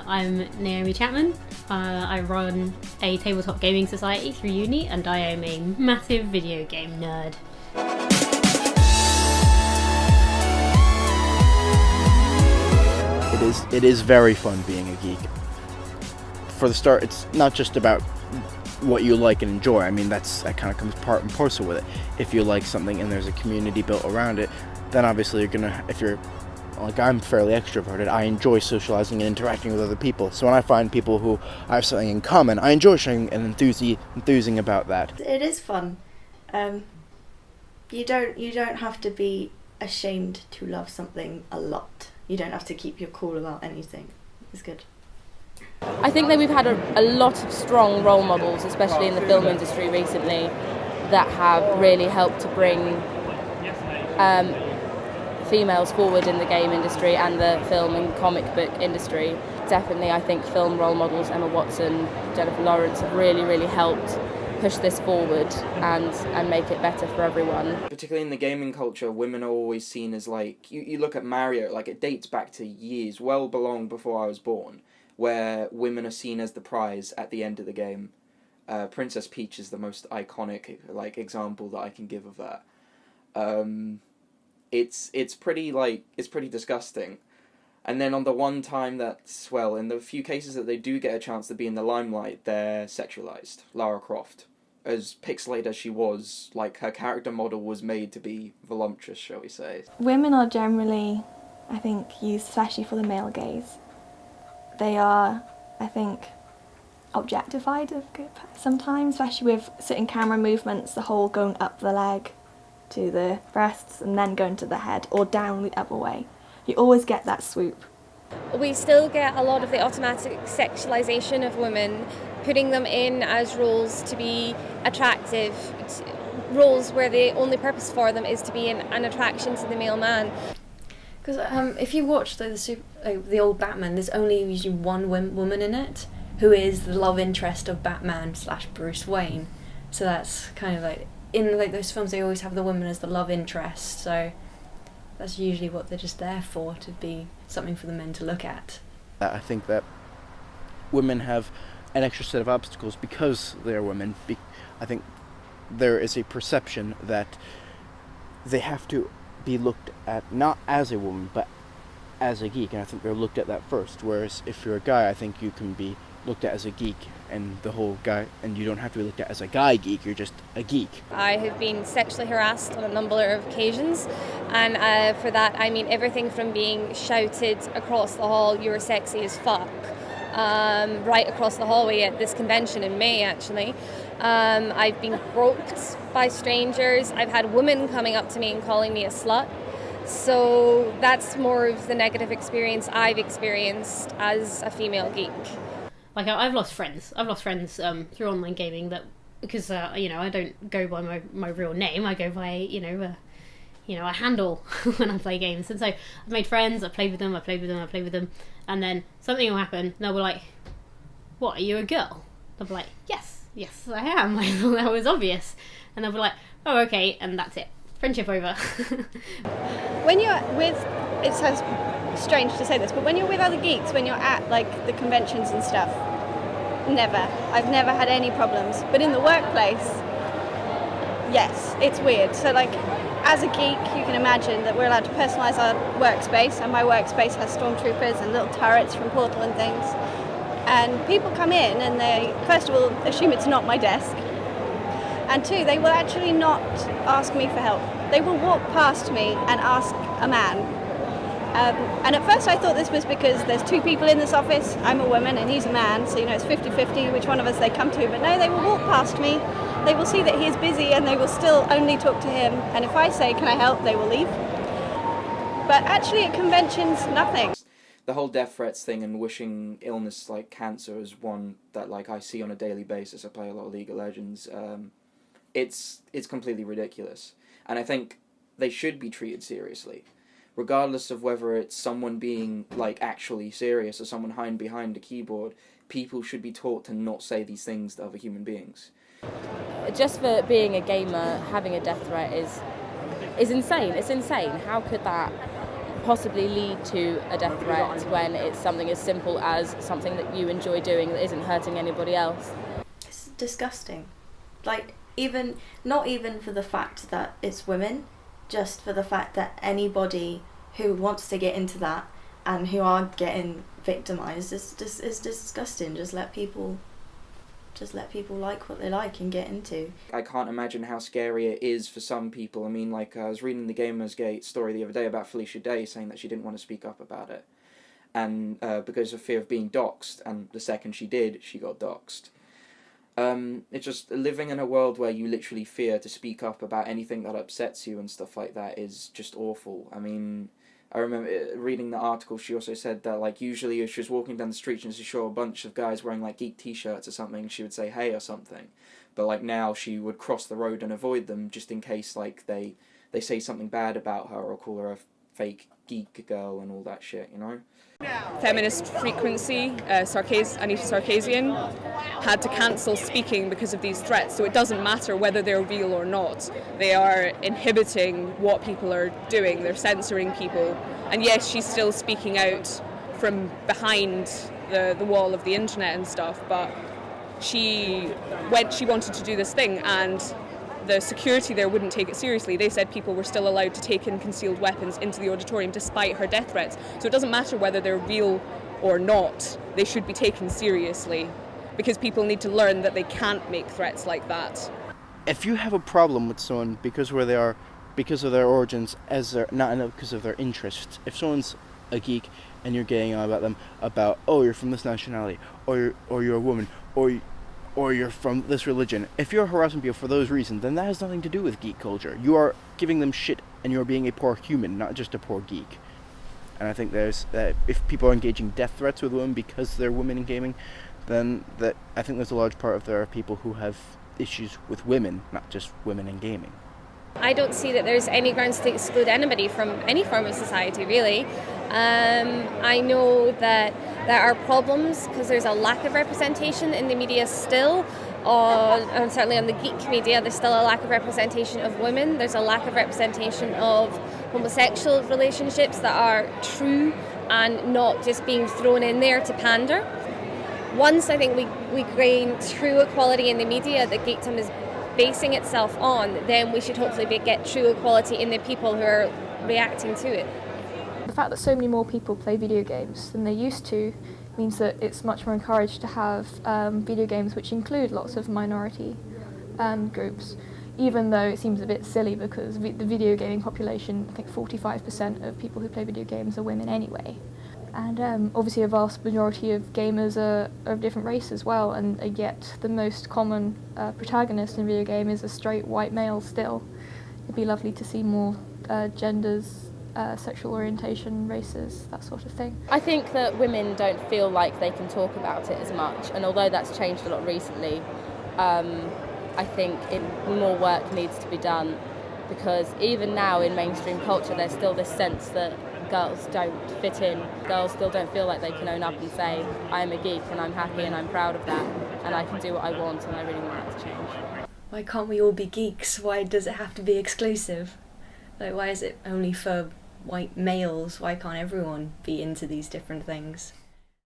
I'm Naomi Chapman. I run a tabletop gaming society through uni, and I am a massive video game nerd. It is very fun being a geek. For the start, it's not just about what you like and enjoy. I mean, that kind of comes part and parcel with it. If you like something and there's a community built around it, then obviously you're gonna, if you're, like, I'm fairly extroverted, I enjoy socializing and interacting with other people. So when I find people who I have something in common, I enjoy sharing and enthusing about that. It is fun. You don't have to be ashamed to love something a lot. You don't have to keep your cool about anything. It's good. I think that we've had a lot of strong role models, especially in the film industry recently, that have really helped to bring females forward in the game industry and the film and comic book industry. Definitely, I think film role models, Emma Watson, Jennifer Lawrence, have really, really helped push this forward and make it better for everyone. Particularly in the gaming culture, women are always seen as, like, you look at Mario, like, it dates back to years, well long before I was born, where women are seen as the prize at the end of the game. Princess Peach is the most iconic, like, example that I can give of that. It's pretty disgusting. And then on the one time that's, well, in the few cases that they do get a chance to be in the limelight, they're sexualized. Lara Croft, as pixelated as she was, like, her character model was made to be voluptuous, shall we say. Women are generally, I think, used especially for the male gaze. They are, I think, objectified sometimes, especially with certain camera movements, the whole going up the leg to the breasts and then going to the head, or down the other way. You always get that swoop. We still get a lot of the automatic sexualization of women, putting them in as roles to be attractive, roles where the only purpose for them is to be an attraction to the male man. Because if you watch the old Batman, there's only usually one woman in it who is the love interest of Batman / Bruce Wayne. So that's kind of like, in like those films, they always have the woman as the love interest. So that's usually what they're just there for, to be something for the men to look at. I think that women have an extra set of obstacles because they're women. I think there is a perception that they have to be looked at not as a woman, but as a geek, and I think they're looked at that first. Whereas if you're a guy, I think you can be looked at as a geek, and the whole guy, and you don't have to be looked at as a guy geek. You're just a geek. I have been sexually harassed on a number of occasions, and for that I mean everything from being shouted across the hall, "You're sexy as fuck," right across the hallway at this convention in May, actually. I've been groped by strangers. I've had women coming up to me and calling me a slut. So that's more of the negative experience I've experienced as a female geek. Like, I've lost friends. Through online gaming, that because I don't go by my real name. I go by a handle when I play games. And so I've made friends. I've played with them, and then something will happen. And they'll be like, "What? Are you a girl?" I'll be like, "Yes, I am." I thought that was obvious. And they'll be like, "Oh, okay," and that's it. Friendship over. When you're with, it sounds strange to say this, but when you're with other geeks, when you're at like the conventions and stuff, I've never had any problems. But in the workplace, yes, it's weird. So like, as a geek, you can imagine that we're allowed to personalise our workspace, and my workspace has stormtroopers and little turrets from Portal and things. And people come in and they, first of all, assume it's not my desk. And two, they will actually not ask me for help. They will walk past me and ask a man. And at first I thought this was because there's two people in this office. I'm a woman and he's a man, so it's 50-50 which one of us they come to. But no, they will walk past me. They will see that he is busy and they will still only talk to him. And if I say, "Can I help?" they will leave. But actually at conventions, nothing. The whole death threats thing and wishing illness like cancer is one that, like, I see on a daily basis. I play a lot of League of Legends. It's completely ridiculous. And I think they should be treated seriously. Regardless of whether it's someone being, like, actually serious or someone hiding behind a keyboard, people should be taught to not say these things to other human beings. Just for being a gamer, having a death threat is insane. It's insane. How could that possibly lead to a death threat when it's something as simple as something that you enjoy doing that isn't hurting anybody else. It's disgusting. Like, not even for the fact that it's women, just for the fact that anybody who wants to get into that and who are getting victimised is disgusting. Just let people like what they like and get into. I can't imagine how scary it is for some people. I mean, like, I was reading the Gamergate story the other day about Felicia Day saying that she didn't want to speak up about it, and because of fear of being doxxed, and the second she did, she got doxxed. It's just living in a world where you literally fear to speak up about anything that upsets you and stuff like that is just awful. I mean, I remember reading the article, she also said that, like, usually if she was walking down the street and she saw a bunch of guys wearing, like, Geek t-shirts or something, she would say hey or something. But, like, now she would cross the road and avoid them just in case, like, they say something bad about her or call her a fake geek girl and all that shit, you know? Feminist Frequency, Anita Sarkeesian, had to cancel speaking because of these threats, so it doesn't matter whether they're real or not. They are inhibiting what people are doing, they're censoring people. And yes, she's still speaking out from behind the wall of the internet and stuff, but she wanted to do this thing, and the security there wouldn't take it seriously. They said people were still allowed to take in concealed weapons into the auditorium despite her death threats. So it doesn't matter whether they're real or not, they should be taken seriously, because people need to learn that they can't make threats like that. If you have a problem with someone because of where they are, because of their origins, not because of their interests, if someone's a geek and you're getting on about them, about, oh, you're from this nationality, or you're a woman, or you're from this religion, if you're harassing people for those reasons, then that has nothing to do with geek culture. You are giving them shit, and you're being a poor human, not just a poor geek. And I think if people are engaging death threats with women because they're women in gaming, then I think there's a large part of there are people who have issues with women, not just women in gaming. I don't see that there's any grounds to exclude anybody from any form of society, really. I know that there are problems because there's a lack of representation in the media still, and certainly on the geek media there's still a lack of representation of women. There's a lack of representation of homosexual relationships that are true and not just being thrown in there to pander. Once I think we gain true equality in the media that geekdom is basing itself on, then we should hopefully get true equality in the people who are reacting to it. The fact that so many more people play video games than they used to means that it's much more encouraged to have video games which include lots of minority groups, even though it seems a bit silly because the video gaming population, I think 45% of people who play video games are women anyway. And obviously a vast majority of gamers are of different race as well, and yet the most common protagonist in a video game is a straight white male still. It'd be lovely to see more genders, sexual orientation, races, that sort of thing. I think that women don't feel like they can talk about it as much, and although that's changed a lot recently, I think more work needs to be done, because even now in mainstream culture there's still this sense that girls don't fit in. Girls still don't feel like they can own up and say, I'm a geek and I'm happy and I'm proud of that and I can do what I want, and I really want that to change. Why can't we all be geeks? Why does it have to be exclusive? Like, why is it only for white males? Why can't everyone be into these different things?